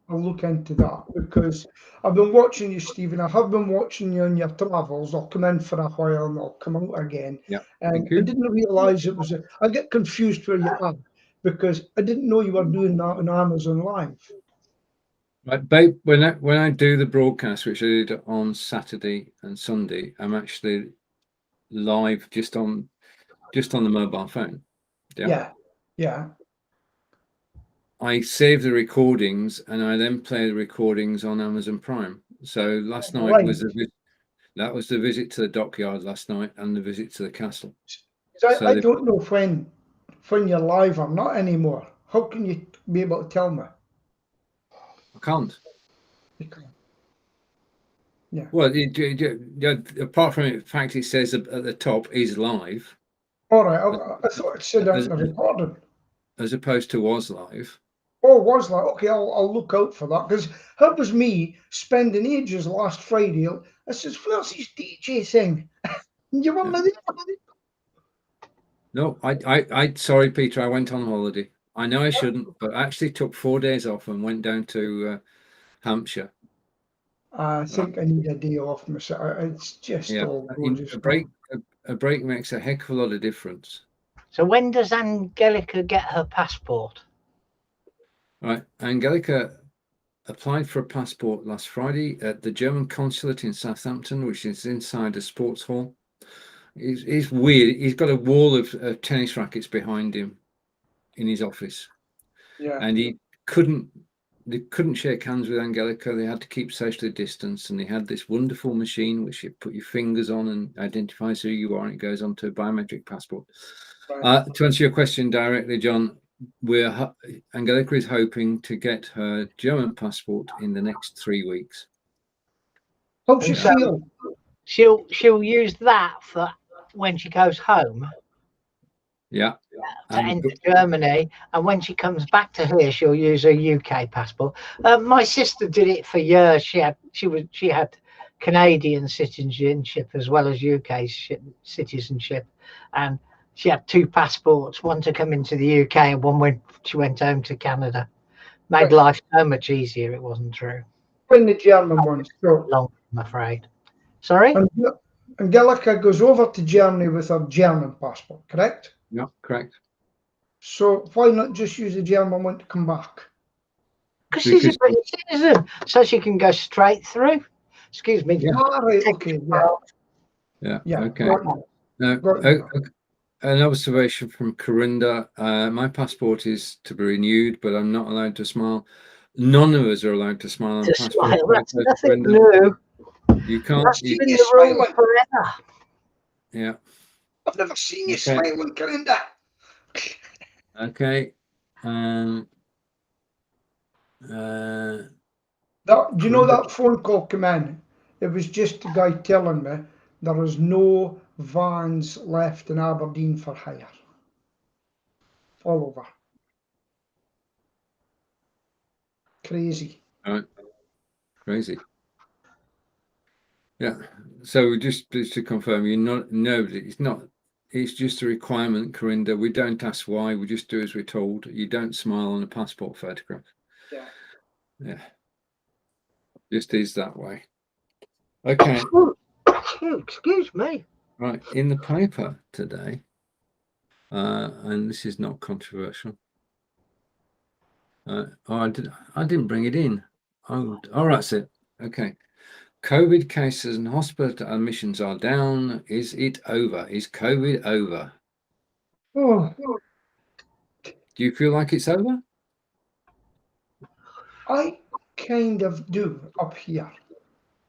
look into that because I've been watching you, Stephen. I have been watching you on your travels. I'll come in for a while and I'll come out again. Yeah, And thank you. I didn't realise it was. I get confused where you are because I didn't know you were doing that on Amazon Live. Right, babe, when I do the broadcast, which I did on Saturday and Sunday, I'm actually live just on the mobile phone. Yeah. I save the recordings and I then play the recordings on Amazon Prime. So last night was the visit to the dockyard last night and the visit to the castle. I don't know when you're live or not anymore. How can you be able to tell me? I can't. You can't. Yeah. Well, apart from the fact it says at the top is live. All right. I thought it said that in the recording. As opposed to was live. Oh, was like, okay, I'll look out for that because that was me spending ages last Friday. I says, where's this DJ thing? You want me? No, I sorry, Peter, I went on holiday. I know I shouldn't, but I actually took 4 days off and went down to Hampshire. I think I need a day off myself. It's just all gorgeous. A break makes a heck of a lot of difference. So when does Angelica get her passport? Right, Angelica applied for a passport last Friday at the German consulate in Southampton, which is inside a sports hall. It's weird. He's got a wall of tennis rackets behind him in his office. Yeah. And they couldn't shake hands with Angelica. They had to keep socially distanced, and they had this wonderful machine which you put your fingers on and identifies who you are, and it goes onto a biometric passport. Right. To answer your question directly, John, Angelica is hoping to get her German passport in the next 3 weeks. How does she feel? She'll use that for when she goes home. Yeah. To enter Germany, and when she comes back to here, she'll use her UK passport. My sister did it for years. She had Canadian citizenship as well as UK citizenship, and she had 2 passports, one to come into the UK and one when she went home to Canada. Made life so much easier. It wasn't true. When the German one, so long, I'm afraid. Sorry? Angelica goes over to Germany with her German passport, correct? Yeah, correct. So why not just use the German one to come back? Because she's a British citizen, so she can go straight through. Excuse me. Yeah. Right, okay. Yeah. Okay. An observation from Corinda. My passport is to be renewed, but I'm not allowed to smile. None of us are allowed to smile on passport. That's nothing new. You can't. That's been the rule forever. Yeah. I've never seen you smiling, Corinda. Okay. Do you know that phone call came in? It was just a guy telling me there is no vans left in Aberdeen for hire. All over. Crazy. Right. Crazy. Yeah. So just to confirm, it's just a requirement, Corinda. We don't ask why. We just do as we're told. You don't smile on a passport photograph. Yeah. Just is that way. Okay. Excuse me. Right. In the paper today, and this is not controversial. I didn't bring it in. Oh, that's it. Okay. COVID cases and hospital admissions are down. Is it over? Is COVID over? Oh, Do you feel like it's over? I kind of do up here.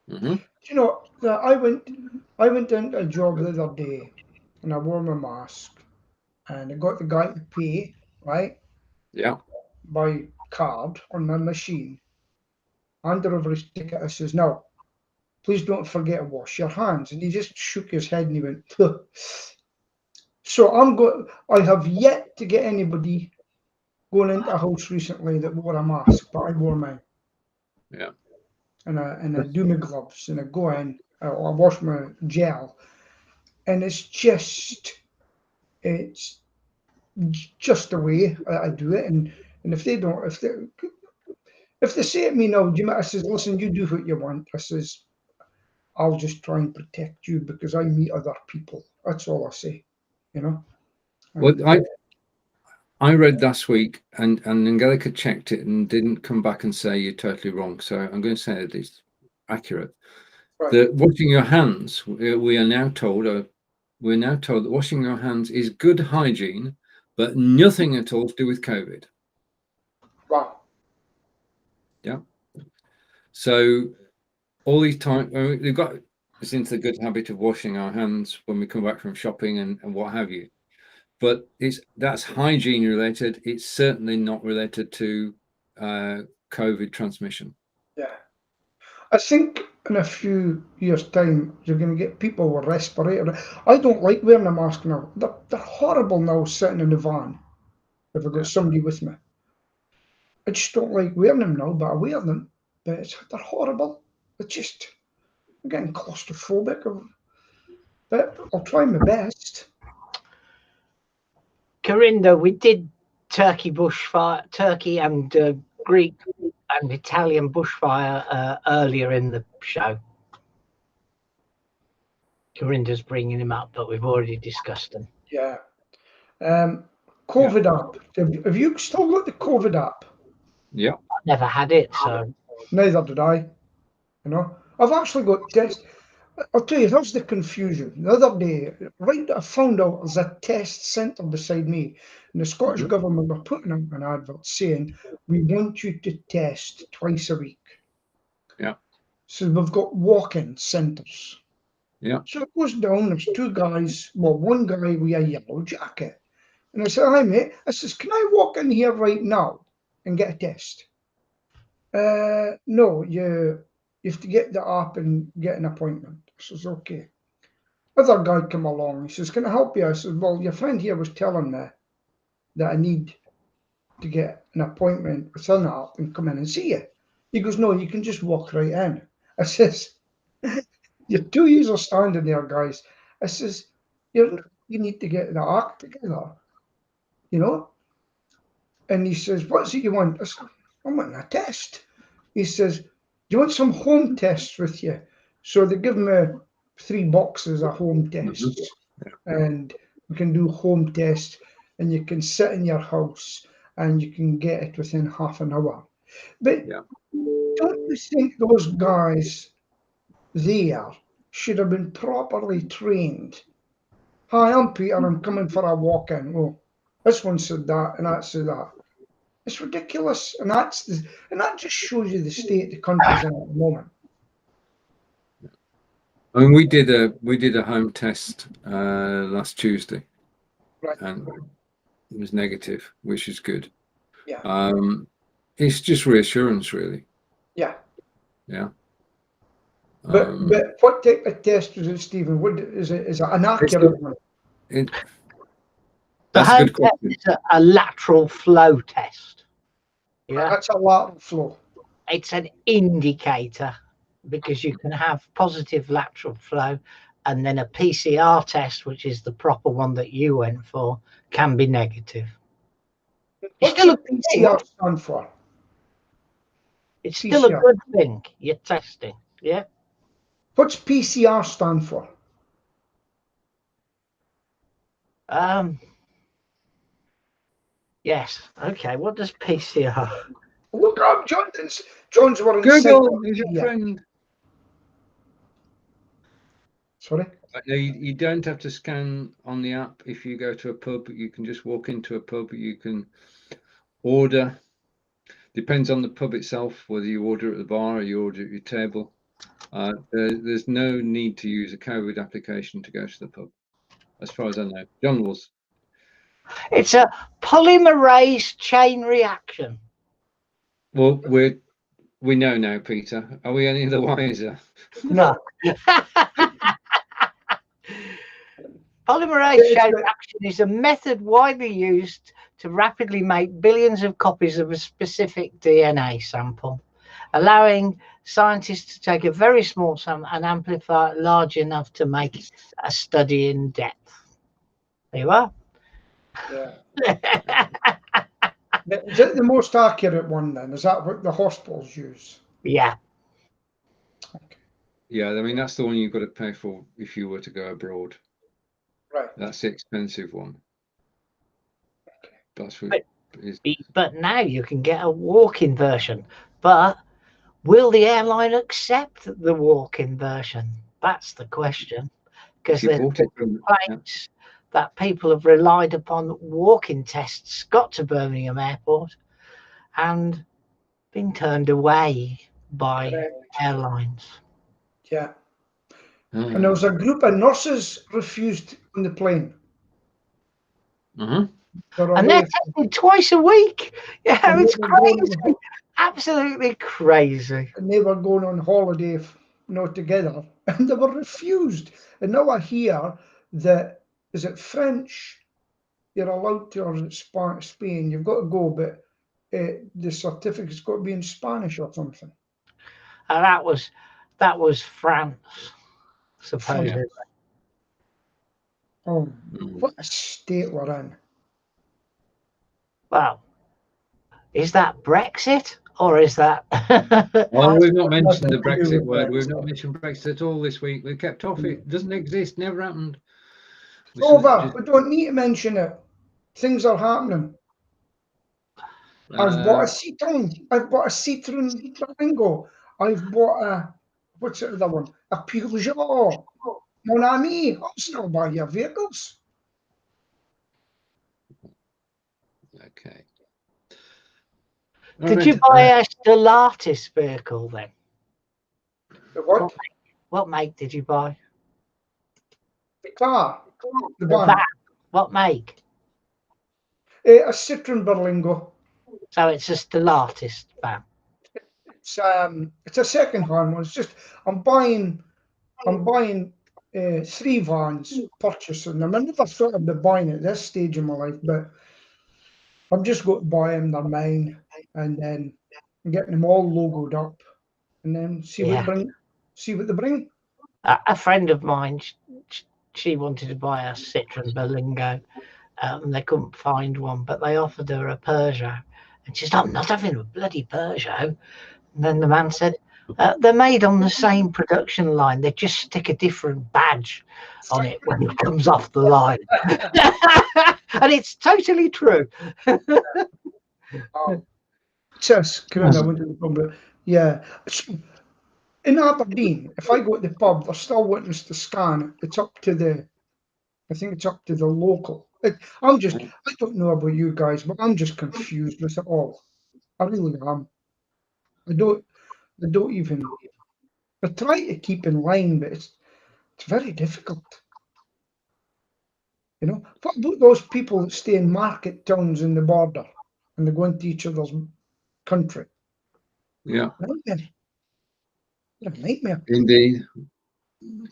Mm-hmm. You know, I went into a job the other day, and I wore my mask, and I got the guy to pay, right, Yeah. by card on my machine. Handed over his ticket. I says, "Now, please don't forget to wash your hands." And he just shook his head and he went, "Huh." So I have yet to get anybody going into a house recently that wore a mask, but I wore mine. Yeah. And I do my gloves and I go in, I wash my gel, and it's just the way I do it. And if they don't, if they say to me now, I says, "Listen, you do what you want." I says, "I'll just try and protect you because I meet other people." That's all I say, you know. Well, And, I read last week, and Angelica checked it and didn't come back and say you're totally wrong. So I'm going to say that it's accurate. right. That washing your hands, we're now told that washing your hands is good hygiene, but nothing at all to do with COVID. Wow. Yeah. So all these time we've got us into the good habit of washing our hands when we come back from shopping and what have you. But that's hygiene related. It's certainly not related to COVID transmission. Yeah. I think in a few years' time, you're going to get people with respirator. I don't like wearing a mask now. They're horrible now sitting in the van if I've got somebody with me. I just don't like wearing them now, but I wear them. But they're horrible. I'm getting claustrophobic. But I'll try my best. Corinda, we did Turkey and Greek and Italian bushfire earlier in the show. Corinda's bringing him up, but we've already discussed them. Yeah. COVID app. Have you still got the COVID app? Yeah. I've never had it, so. Neither did I. You know, I've actually got tests. I'll tell you, that's the confusion. The other day, right, I found out there's a test centre beside me, and the Scottish government were putting out an advert saying, "We want you to test twice a week." Yeah. So we've got walk-in centres. Yeah. So it goes down, there's two guys, well, one guy with a yellow jacket. And I said, "Hi, mate." I says, "Can I walk in here right now and get a test?" No, you have to get the app and get an appointment. I says, "Okay." Other guy come along. He says, "Can I help you?" I says, "Well, your friend here was telling me that I need to get an appointment with an app and come in and see you." He goes, "No, you can just walk right in." I says, "You're 2 years of standing there, guys." I says, you need to get the act together, you know?" And he says, "What's it you want?" I said, "I want a test." He says, "Do you want some home tests with you?" So they give me 3 boxes of home tests, and we can do home tests, and you can sit in your house and you can get it within half an hour. But don't you think those guys there should have been properly trained? "Hi, I'm Peter, I'm coming for a walk in." Oh, this one said that and that said that. It's ridiculous, and that just shows you the state the country's in at the moment. I mean, we did a home test last Tuesday, Right. and it was negative, which is good. Yeah. It's just reassurance, really. Yeah. Yeah. But what type of test was it, Stephen? What is it? Is it an accurate one? That's a good question. It's a lateral flow test. Yeah. That's a lateral flow. It's an indicator because you can have positive lateral flow, and then a PCR test, which is the proper one that you went for, can be negative. What's a PCR stand for? It's still a good thing. You're testing. Yeah. What's PCR stand for? Yes. Okay. What does PCR? Look up John's. John's were in Google is your friend. Sorry? No, you don't have to scan on the app if you go to a pub. You can just walk into a pub. You can order. Depends on the pub itself, whether you order at the bar or you order at your table. There's no need to use a COVID application to go to the pub, as far as I know. John was. It's a polymerase chain reaction. Well, we know now, Peter. Are we any the wiser? No. Polymerase chain reaction is a method widely used to rapidly make billions of copies of a specific DNA sample, allowing scientists to take a very small sample and amplify it large enough to make a study in depth. There you are. Yeah. Is it the most accurate one then? Is that what the hospitals use? Yeah. Okay. Yeah, I mean, that's the one you've got to pay for if you were to go abroad. Right. That's the expensive one. Okay. That's what is. But now you can get a walk-in version. But will the airline accept the walk-in version? That's the question. Because there's complaints that people have relied upon walk-in tests, got to Birmingham Airport, and been turned away by airlines. Yeah. And there was a group of nurses refused on the plane. Uh-huh. And they're tested twice a week. Yeah, it's crazy. Absolutely crazy. And they were going on holiday, together, and they were refused. And now I hear that, is it French? You're allowed to, or is it Spain? You've got to go, but the certificate's got to be in Spanish or something. That was France, supposedly. Oh, what a state we're in. Well, is that Brexit or is that? Well, we've not mentioned the Brexit word. We've not mentioned Brexit at all this week. We've kept off it. It doesn't exist. Never happened. Over. We don't need to mention it. Things are happening. I've bought a Citroen. I've bought a Citroen Berlingo. I've bought a, what's the other one? A Peugeot. Mon ami, I'll still buy your vehicles. Okay. Did you buy a Stellantis vehicle then? What? What make did you buy? The car. The van. What make? A Citroen Berlingo. So it's a Stellantis van. It's a second-hand one. It's just I'm buying 3 vans, purchasing them. I never thought I'd be buying at this stage in my life, but I'm just going to buy them. They're mine, and then I'm getting them all logoed up, and then see what they bring. A friend of mine, she wanted to buy a Citroen Berlingo. They couldn't find one, but they offered her a Peugeot, and she said, "I'm not having a bloody Peugeot." And then the man said, "They're made on the same production line. They just stick a different badge on it when it comes off the line." And it's totally true. Just because I went to the pub, yeah. In Aberdeen, if I go to the pub, they're still wanting us to scan. It's up to the, I think it's up to the local. I don't know about you guys, but I'm just confused with it all. I really am. I don't even. I try to keep in line, but it's very difficult. What about those people that stay in market towns in the border and they go into each other's country? Yeah. Nightmare. Indeed.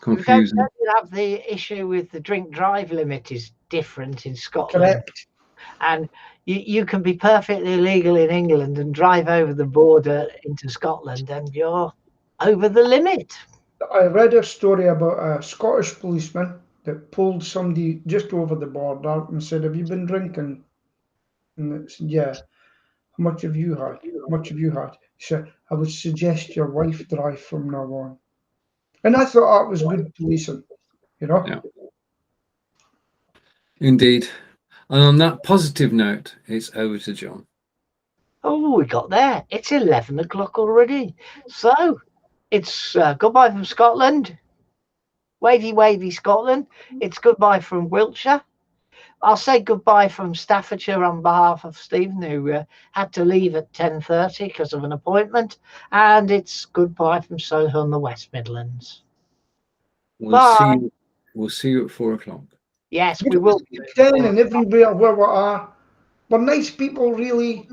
Confusing. You have the issue with the drink drive limit is different in Scotland. Correct. And you can be perfectly legal in England and drive over the border into Scotland and you're over the limit. I read a story about a Scottish policeman that pulled somebody just over the border and said, "Have you been drinking?" And it said, "Yeah." "How much have you had? How much have you had?" He said, "I would suggest your wife drive from now on." And I thought that was good policing, Yeah. Indeed. And on that positive note, it's over to John. Oh, we got there. It's 11 o'clock already. So it's goodbye from Scotland. Wavy, wavy, Scotland. It's goodbye from Wiltshire. I'll say goodbye from Staffordshire on behalf of Stephen, who had to leave at 10:30 because of an appointment. And it's goodbye from Solihull in the West Midlands. We'll Bye. We'll see you at 4 o'clock. Yes, Give we will. us 10 and everywhere where we are. We're nice people, really.